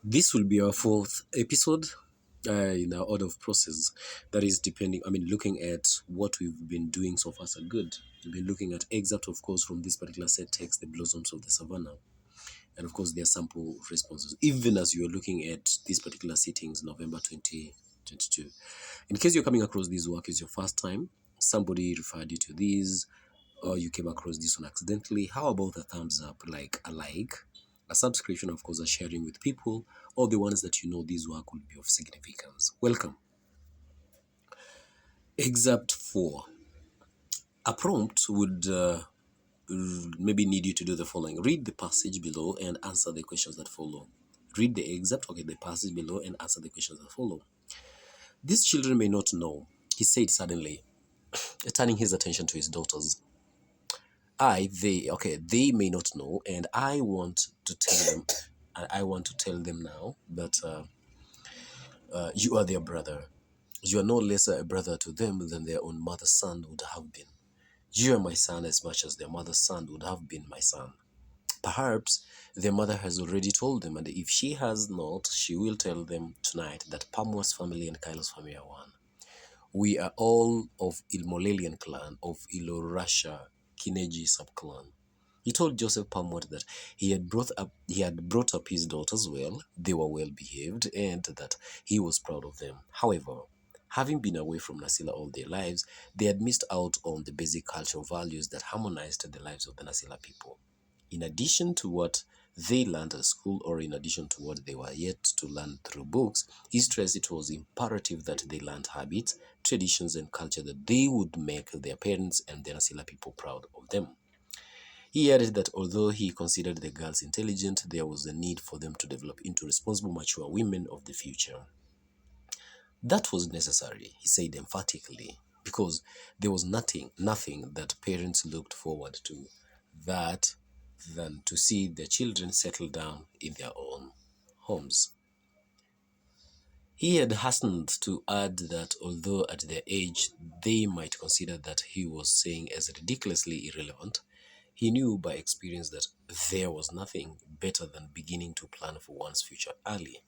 This will be our fourth episode in our order of process. That is depending, looking at what we've been doing so far so good. We've been looking at excerpt, of course, from this particular set text, The Blossoms of the Savannah. And of course, their sample responses, even as you're looking at these particular sittings, November 2022. In case you're coming across this work as your first time, somebody referred you to these, or you came across this one accidentally, how about a thumbs up, like, a subscription, of course, a sharing with people, or the ones that you know this work will be of significance. Welcome. Excerpt 4. A prompt would maybe need you to do the following. Read the passage below and answer the questions that follow. Read the excerpt, okay, the passage below and answer the questions that follow. These children may not know, he said suddenly, turning his attention to his daughters. They may not know, and I want to tell them, and I want to tell them now that you are their brother. You are no lesser a brother to them than their own mother's son would have been. You are my son as much as their mother's son would have been my son. Perhaps their mother has already told them, and if she has not, she will tell them tonight that Pamwa's family and Kylo's family are one. We are all of Ilmolelian clan, of Ilorasha Kineji subclan. He told Joseph Pamwat that he had brought up his daughters well, they were well behaved, and that he was proud of them. However, having been away from Nasila all their lives, they had missed out on the basic cultural values that harmonized the lives of the Nasila people. In addition to what they learned at school, or in addition to what they were yet to learn through books, he stressed it was imperative that they learned habits, traditions, and culture that they would make their parents and the Nasila people proud of them. He added that although he considered the girls intelligent, there was a need for them to develop into responsible, mature women of the future. That was necessary, he said emphatically, because there was nothing that parents looked forward to that than to see their children settle down in their own homes. He had hastened to add that although at their age they might consider that he was saying as ridiculously irrelevant, he knew by experience that there was nothing better than beginning to plan for one's future early.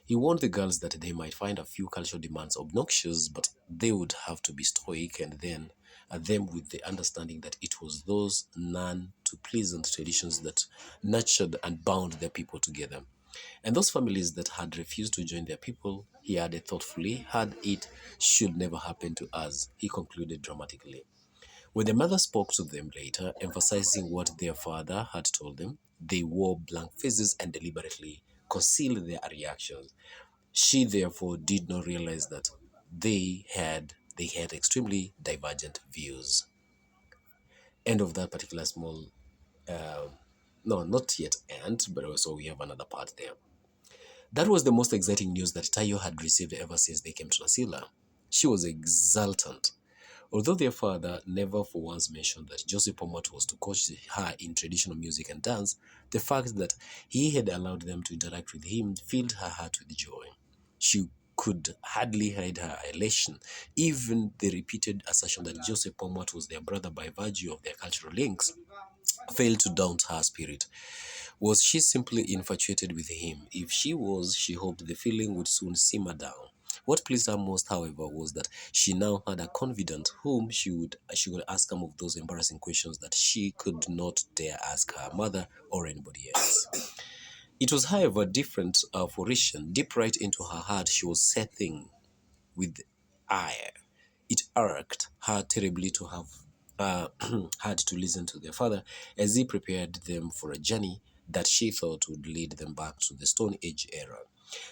He warned the girls that they might find a few cultural demands obnoxious, but they would have to be stoic, and then at them with the understanding that it was those none too pleasant traditions that nurtured and bound their people together. And those families that had refused to join their people, he added thoughtfully, had it should never happen to us, he concluded dramatically. When the mother spoke to them later, emphasizing what their father had told them, they wore blank faces and deliberately concealed their reactions. She therefore did not realize that they had extremely divergent views. End of that particular small, uh, no, not yet end, but also we have another part there. That was the most exciting news that Tayo had received ever since they came to Nasila. She was exultant. Although their father never for once mentioned that Joseph Pomat was to coach her in traditional music and dance, the fact that he had allowed them to interact with him filled her heart with joy. She could hardly hide her elation. Even the repeated assertion that Joseph Pomat was their brother by virtue of their cultural links failed to daunt her spirit. Was she simply infatuated with him? If she was, she hoped the feeling would soon simmer down. What pleased her most, however, was that she now had a confidant whom she could ask some of those embarrassing questions that she could not dare ask her mother or anybody else. It was, however, different for Rishan. Deep right into her heart, she was seething with ire. It irked her terribly to have had to listen to their father as he prepared them for a journey that she thought would lead them back to the Stone Age era.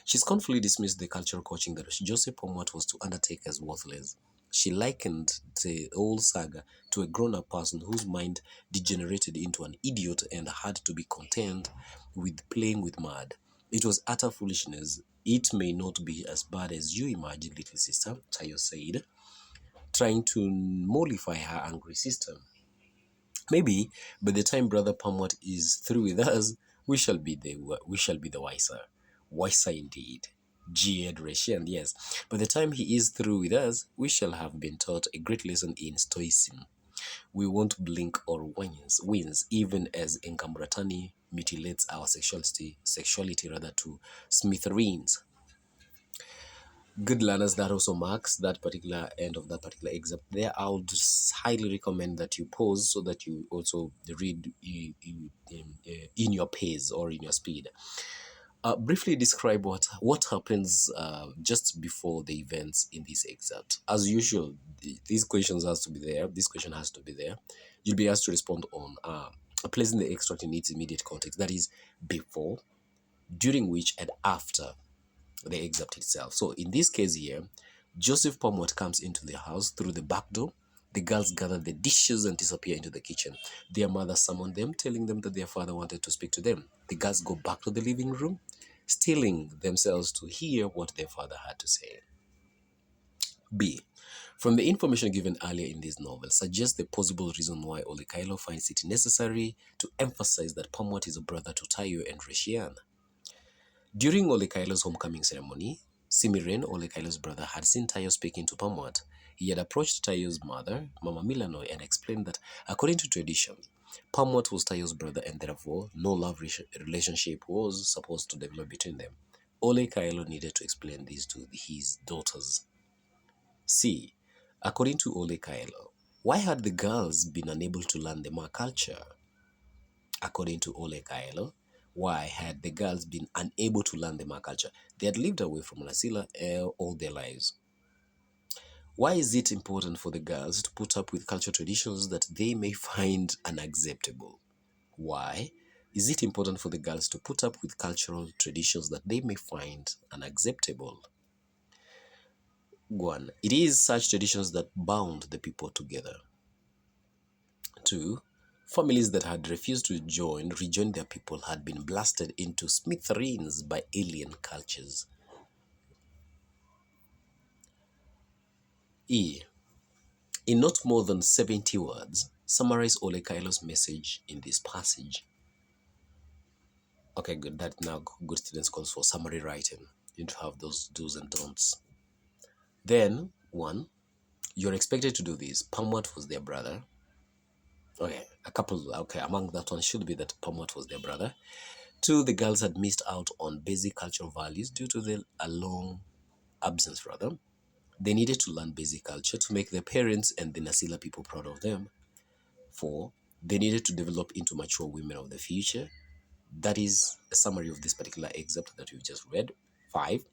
She scornfully dismissed the cultural coaching that Joseph Pomwat was to undertake as worthless. She likened the whole saga to a grown-up person whose mind degenerated into an idiot and had to be content with playing with mud. It was utter foolishness. It may not be as bad as you imagine, little sister, Tayo said, trying to mollify her angry sister. Maybe by the time Brother Pamwat is through with us, we shall be the wiser. Wiser indeed. Jeered Retian, yes. By the time he is through with us, we shall have been taught a great lesson in stoicism. We won't blink or wins even as Enkamratani mutilates our sexuality rather to smithereens. Good learners, that also marks that particular end of that particular excerpt there. I would highly recommend that you pause so that you also read in your pace or in your speed. Briefly describe what happens just before the events in this excerpt. As usual, these questions has to be there. This question has to be there. You'll be asked to respond on placing the extract in its immediate context. That is before, during which, and after the excerpt itself. So in this case here, Joseph Pomwat comes into the house through the back door. The girls gather the dishes and disappear into the kitchen. Their mother summoned them, telling them that their father wanted to speak to them. The girls go back to the living room, stilling themselves to hear what their father had to say. B. From the information given earlier in this novel, suggests the possible reason why Olekailo finds it necessary to emphasize that Pomwat is a brother to Tayo and Reshian. During Olekailo's homecoming ceremony, Simiren, Olekailo's brother, had seen Tayo speaking to Pomwat. He had approached Tayo's mother, Mama Milanoy, and explained that, according to tradition, Pomwat was Tayo's brother and therefore no love relationship was supposed to develop between them. Olekailo needed to explain this to his daughters. C. According to Olekailo, why had the girls been unable to learn the Ma culture? According to Olekailo, why had the girls been unable to learn the Ma culture? They had lived away from Nasila all their lives. Why is it important for the girls to put up with cultural traditions that they may find unacceptable? Why is it important for the girls to put up with cultural traditions that they may find unacceptable? One, it is such traditions that bound the people together. Two, families that had refused to rejoin their people had been blasted into smithereens by alien cultures. E. In not more than 70 words, summarize Olekailo's message in this passage. Okay, good. That now good students calls for summary writing. You need to have those do's and don'ts. Then, one, you're expected to do this. Pomwat was their brother. Okay, among that one should be that Pomwat was their brother. Two, the girls had missed out on basic cultural values due to a long absence, rather. They needed to learn basic culture to make their parents and the Nasila people proud of them. Four, they needed to develop into mature women of the future. That is a summary of this particular excerpt that we've just read. Five,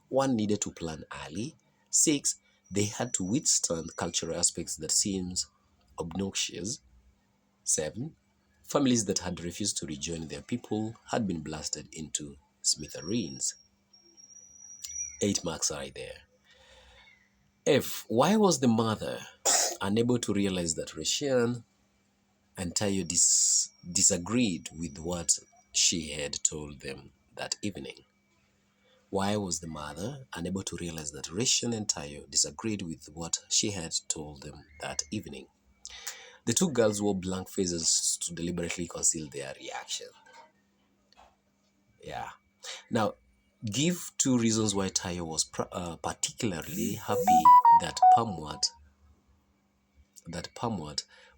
one needed to plan early. Six, they had to withstand cultural aspects that seems obnoxious. Seven, families that had refused to rejoin their people had been blasted into smithereens. 8 marks right there. F. Why was the mother unable to realize that Reshian and Tayo disagreed with what she had told them that evening? Why was the mother unable to realize that Reshian and Tayo disagreed with what she had told them that evening? The two girls wore blank faces to deliberately conceal their reaction. Yeah. Now, give 2 reasons why Tayo was particularly happy that Pomwat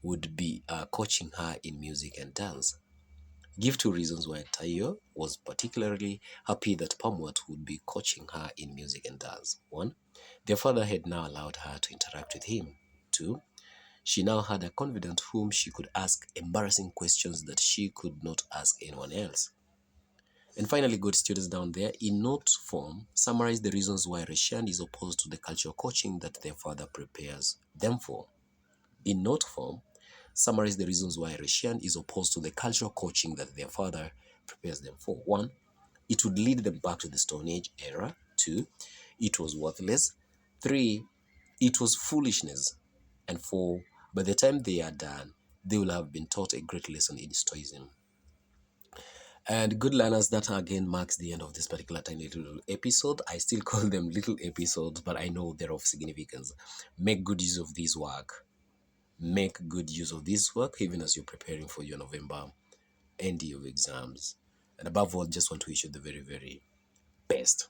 would be coaching her in music and dance. Give 2 reasons why Tayo was particularly happy that Pomwat would be coaching her in music and dance. 1, their father had now allowed her to interact with him. 2, she now had a confidant whom she could ask embarrassing questions that she could not ask anyone else. And finally, good students down there, in note form, summarize the reasons why Reshian is opposed to the cultural coaching that their father prepares them for. In note form, summarize the reasons why Reshian is opposed to the cultural coaching that their father prepares them for. 1, it would lead them back to the Stone Age era. 2, it was worthless. 3, it was foolishness. And 4, by the time they are done, they will have been taught a great lesson in Stoicism. And good learners, that again marks the end of this particular tiny little episode. I still call them little episodes, but I know they're of significance. Make good use of this work. Make good use of this work, even as you're preparing for your November end of exams. And above all, just want to wish you the very, very best.